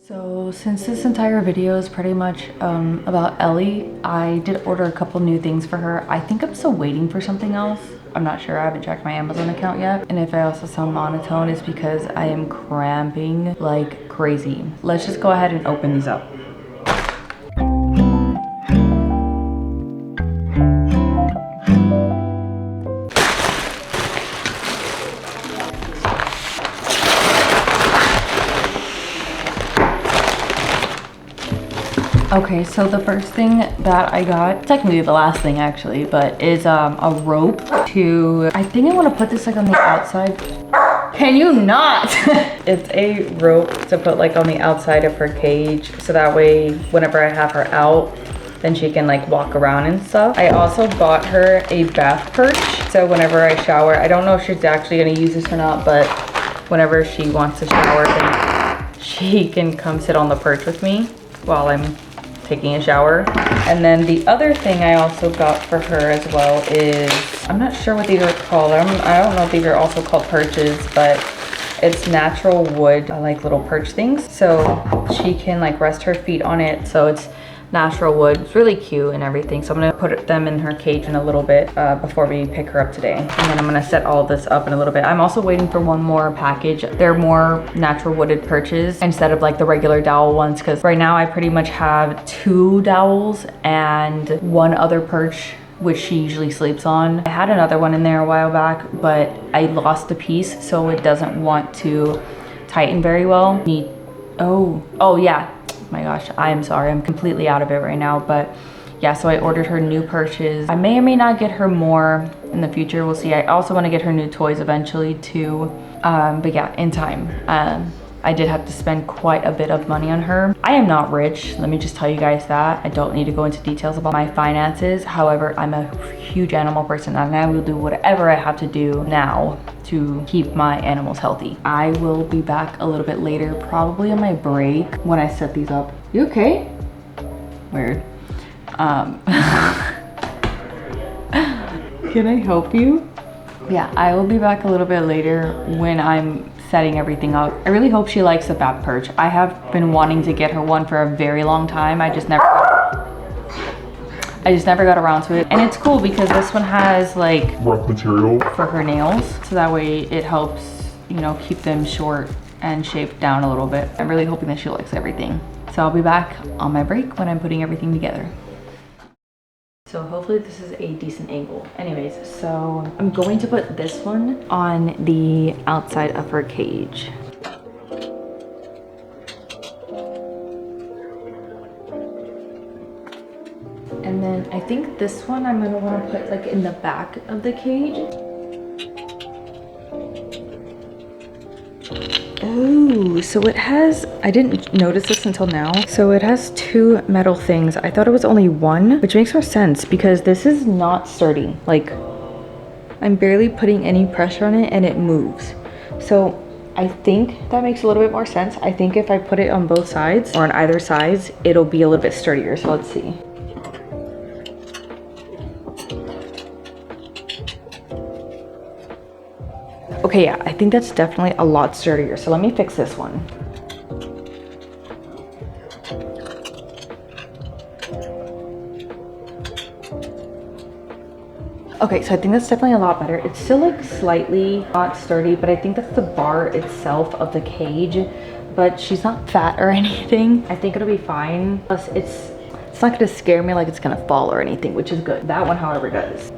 So since this entire video is pretty much about Ellie, I did order a couple new things for her. I think I'm still waiting for something else. I'm not sure, I haven't checked my Amazon account yet. And if I also sound monotone, it's because I am cramping like crazy. Let's just go ahead and open these up. Okay, so the first thing that I got, technically the last thing actually, but is a rope to, I think I want to put this like on the outside. Can you not? It's a rope to put like on the outside of her cage, so that way whenever I have her out, then she can like walk around and stuff. I also bought her a bath perch, so whenever I shower, I don't know if she's actually gonna use this or not, but whenever she wants to shower, then she can come sit on the perch with me while I'm taking a shower. And then the other thing I also got for her as well is, I'm not sure what these are called. I don't know if these are also called perches, but it's natural wood, like little perch things. So she can like rest her feet on it. So it's natural wood. It's really cute and everything. So I'm gonna put them in her cage in a little bit before we pick her up today. And then I'm gonna set all of this up in a little bit. I'm also waiting for one more package. They're more natural wooded perches instead of like the regular dowel ones, because right now I pretty much have 2 dowels and 1 other perch which she usually sleeps on. I had another one in there a while back, but I lost the piece, so it doesn't want to tighten very well. Oh yeah. My gosh, I am sorry, I'm completely out of it right now, but yeah, so I ordered her new perches. I may or may not get her more in the future, we'll see. I also want to get her new toys eventually too, but yeah, in time. I did have to spend quite a bit of money on her. I am not rich, let me just tell you guys that. I don't need to go into details about my finances. However, I'm a huge animal person and I will do whatever I have to do now to keep my animals healthy. I will be back a little bit later, probably on my break, when I set these up. You okay? Weird. Can I help you? Yeah, I will be back a little bit later when I'm setting everything up. I really hope she likes the bath perch. I have been wanting to get her one for a very long time. I just never got around to it. And it's cool because this one has like rough material for her nails, so that way it helps, you know, keep them short and shaped down a little bit. I'm really hoping that she likes everything. So I'll be back on my break when I'm putting everything together. So hopefully this is a decent angle. Anyways, so I'm going to put this one on the outside of her cage. And then I think this one I'm gonna wanna put like in the back of the cage. Oh, so it has, I didn't notice this until now. So it has 2 metal things. I thought it was only 1, which makes more sense because this is not sturdy. Like, I'm barely putting any pressure on it and it moves. So I think that makes a little bit more sense. I think if I put it on both sides or on either sides, it'll be a little bit sturdier. So let's see. Okay, yeah, I think that's definitely a lot sturdier. So let me fix this one. Okay, so I think that's definitely a lot better. It's still like slightly not sturdy, but I think that's the bar itself of the cage, but she's not fat or anything. I think it'll be fine. Plus it's not gonna scare me like it's gonna fall or anything, which is good. That one, however, does.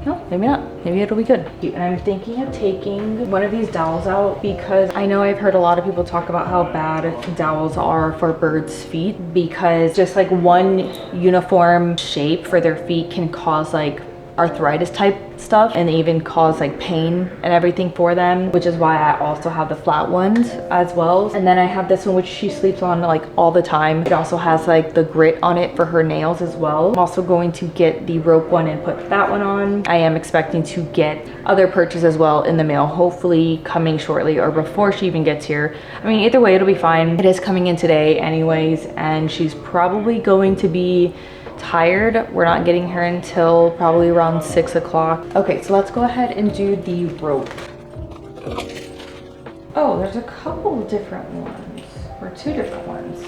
No, maybe not. Maybe it'll be good. And I'm thinking of taking one of these dowels out because I know I've heard a lot of people talk about how bad dowels are for birds' feet, because just like one uniform shape for their feet can cause like arthritis type stuff and even cause like pain and everything for them, which is why I also have the flat ones as well. And then I have this one which she sleeps on like all the time. It also has like the grit on it for her nails as well. I'm also going to get the rope one and put that one on. I am expecting to get other perches as well in the mail, hopefully coming shortly or before she even gets here. I mean, either way it'll be fine. It is coming in today anyways, and she's probably going to be tired. We're not getting her until probably around 6 o'clock. Okay, so let's go ahead and do the rope. Oh, there's a couple different ones. for two different ones.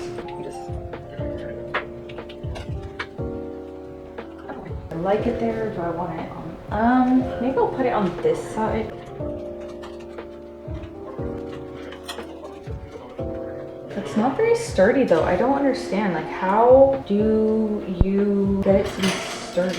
I like it there. Do I want it on? Maybe I'll put it on this side. It's not very sturdy though. I don't understand. Like, how do you get it to be sturdy?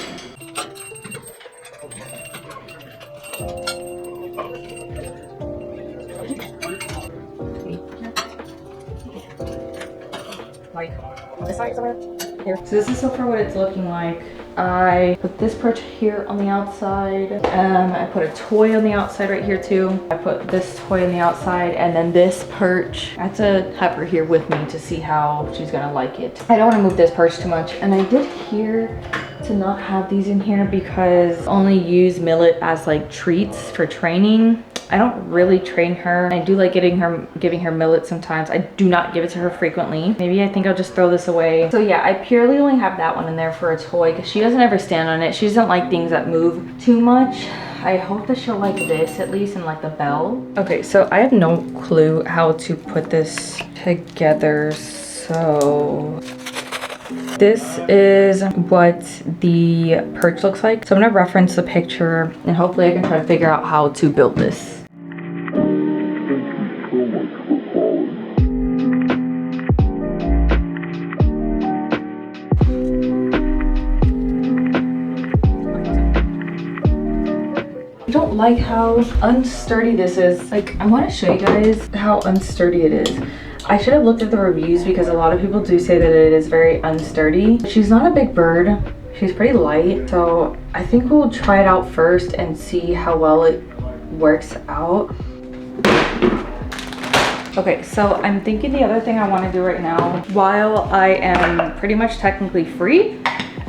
Like on this side somewhere here. So this is so far what it's looking like. I put this perch here on the outside. I put a toy on the outside right here too. I put this toy on the outside and then this perch. I have to have her here with me to see how she's gonna like it. I don't want to move this perch too much. And I did hear to not have these in here because only use millet as like treats for training. I don't really train her. I do like giving her millet sometimes. I do not give it to her frequently. Maybe I think I'll just throw this away. So yeah, I purely only have that one in there for a toy because she doesn't ever stand on it. She doesn't like things that move too much. I hope that she'll like this at least and like the bell. Okay, so I have no clue how to put this together. So this is what the perch looks like. So I'm gonna reference the picture and hopefully I can try to figure out how to build this. I don't like how unsturdy this is. Like, I want to show you guys how unsturdy it is. I should have looked at the reviews because a lot of people do say that it is very unsturdy. She's not a big bird. She's pretty light. So I think we'll try it out first and see how well it works out. Okay, so I'm thinking the other thing I want to do right now, while I am pretty much technically free,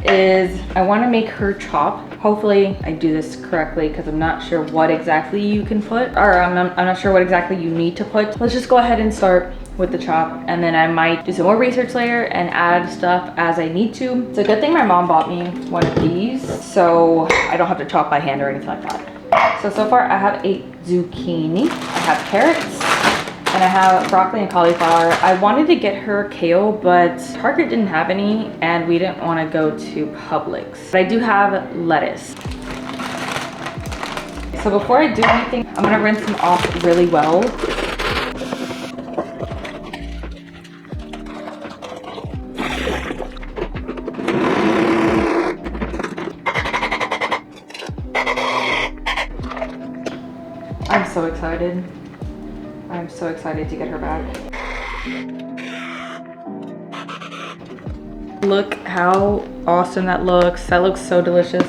is I want to make her chop. Hopefully I do this correctly because I'm not sure what exactly you can put, or I'm not sure what exactly you need to put. Let's just go ahead and start with the chop, and then I might do some more research later and add stuff as I need to. It's a good thing my mom bought me one of these so I don't have to chop by hand or anything like that. So far I have a zucchini, I have carrots, and I have broccoli and cauliflower. I wanted to get her kale, but Target didn't have any and we didn't want to go to Publix. But I do have lettuce. So before I do anything, I'm gonna rinse them off really well. I'm so excited. I'm so excited to get her back. Look how awesome that looks. That looks so delicious.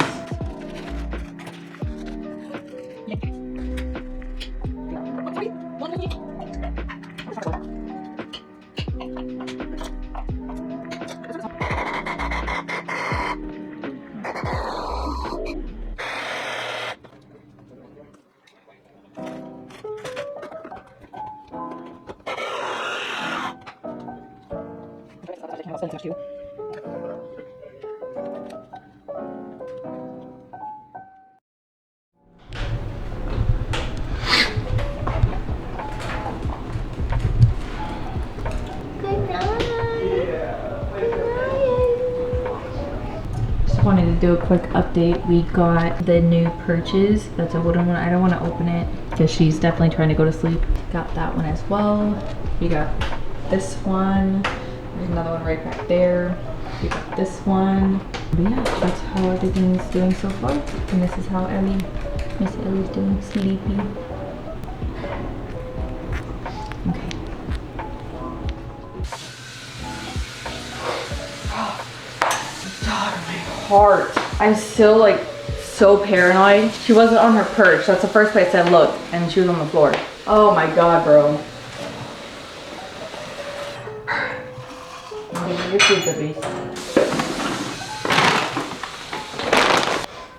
Wanted to do a quick update. We got the new perches. That's a wooden one. I don't want to open it because she's definitely trying to go to sleep. Got that one as well. We got this one. There's another one right back there. We got this one. But yeah, that's how everything's doing so far. And this is how Miss Ellie's doing sleepy. Okay. Heart. I'm still like so paranoid. She wasn't on her perch. That's the first place I looked and she was on the floor. Oh my god, bro. You're too good, beast.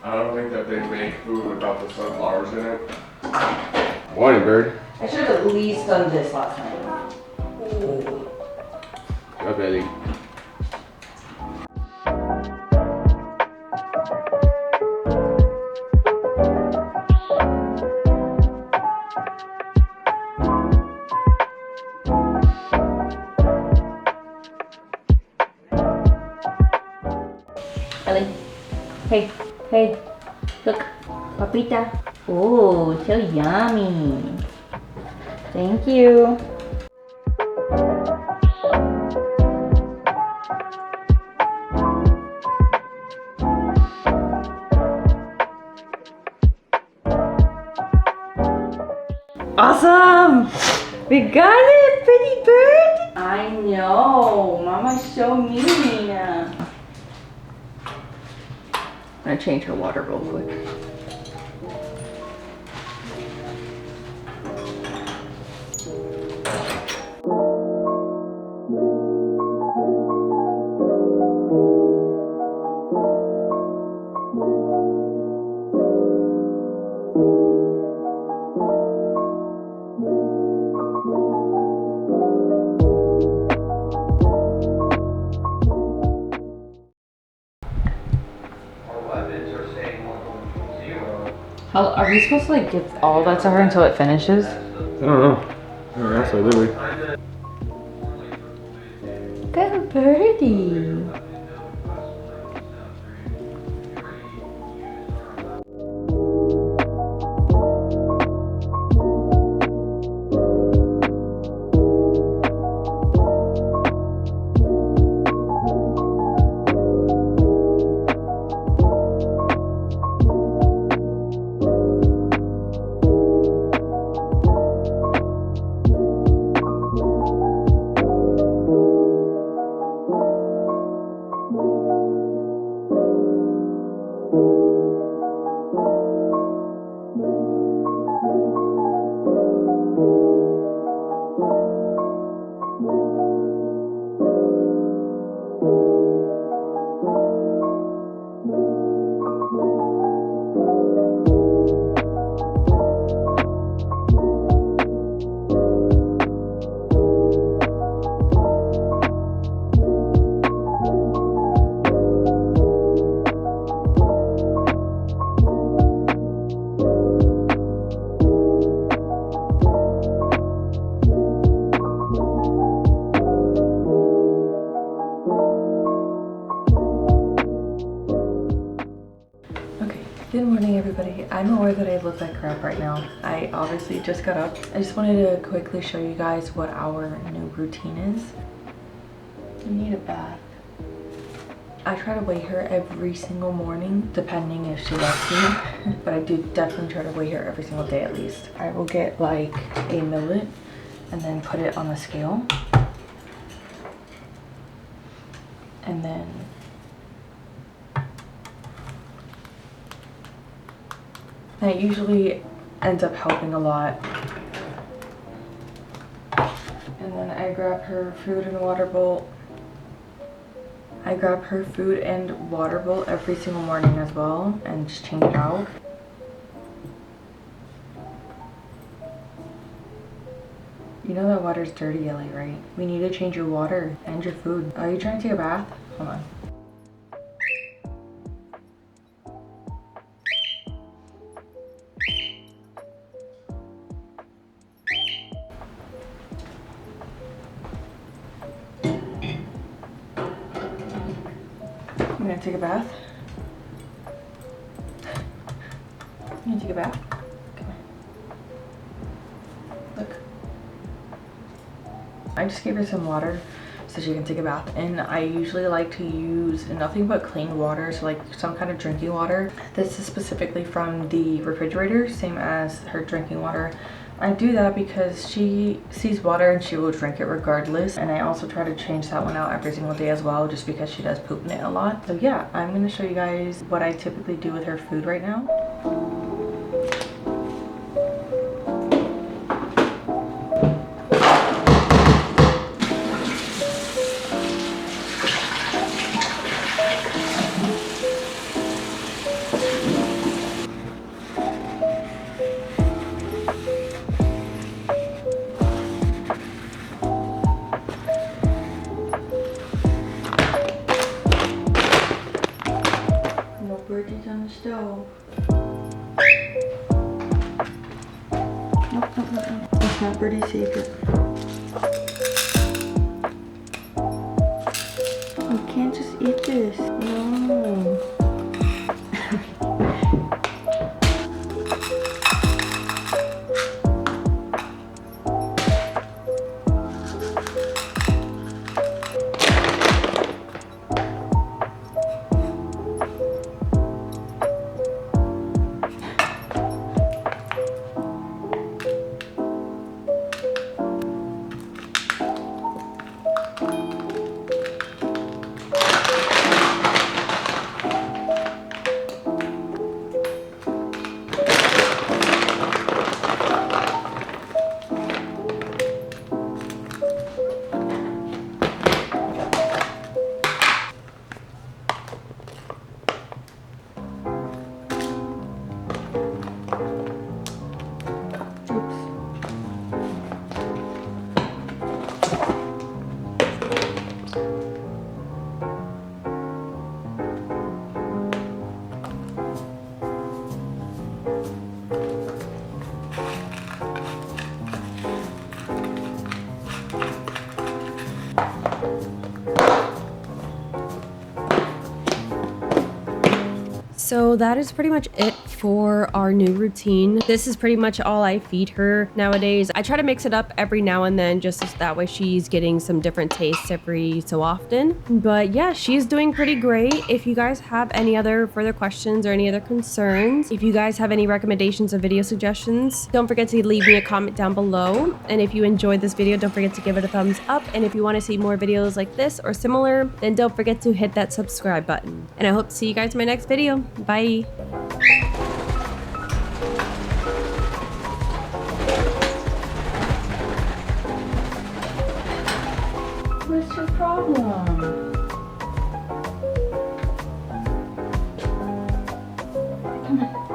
I don't think that they make food without the sunflowers in it. Morning, bird. I should have at least done this last night. Go, Belly. Ellie. Hey, hey. Look. Papita. Oh, so yummy. Thank you. Awesome! We got it, pretty bird! I know, Mama's so mean. I'm gonna change her water real quick. How are we supposed to like give all that to her until it finishes? I don't know. Absolutely. Good birdie. Good morning, everybody. I'm aware that I look like crap right now. I obviously just got up. I just wanted to quickly show you guys what our new routine is. You need a bath. I try to weigh her every single morning, depending if she lets me. But I do definitely try to weigh her every single day at least. I will get like a millet and then put it on the scale. And then that usually ends up helping a lot. And then I grab her food and water bowl. I grab her food and water bowl every single morning as well and just change it out. You know that water's dirty, Ellie, right? We need to change your water and your food. Are you trying to take a bath? Hold on. I'm gonna take a bath. I'm gonna take a bath. Come here. Look. I just gave her some water so she can take a bath, and I usually like to use nothing but clean water, so like some kind of drinking water. This is specifically from the refrigerator, same as her drinking water. I do that because she sees water and she will drink it regardless, and I also try to change that one out every single day as well, just because she does poop in it a lot. So yeah, I'm gonna show you guys what I typically do with her food right now. Birdies on the stove. Nope, nope, nope, nope. That's not birdie secret. You can't just eat this. No. So that is pretty much it for our new routine. This is pretty much all I feed her nowadays. I try to mix it up every now and then just so that way she's getting some different tastes every so often. But yeah, she's doing pretty great. If you guys have any other further questions or any other concerns, if you guys have any recommendations or video suggestions, don't forget to leave me a comment down below. And if you enjoyed this video, don't forget to give it a thumbs up. And if you want to see more videos like this or similar, then don't forget to hit that subscribe button. And I hope to see you guys in my next video. Bye. What's your problem? Come on.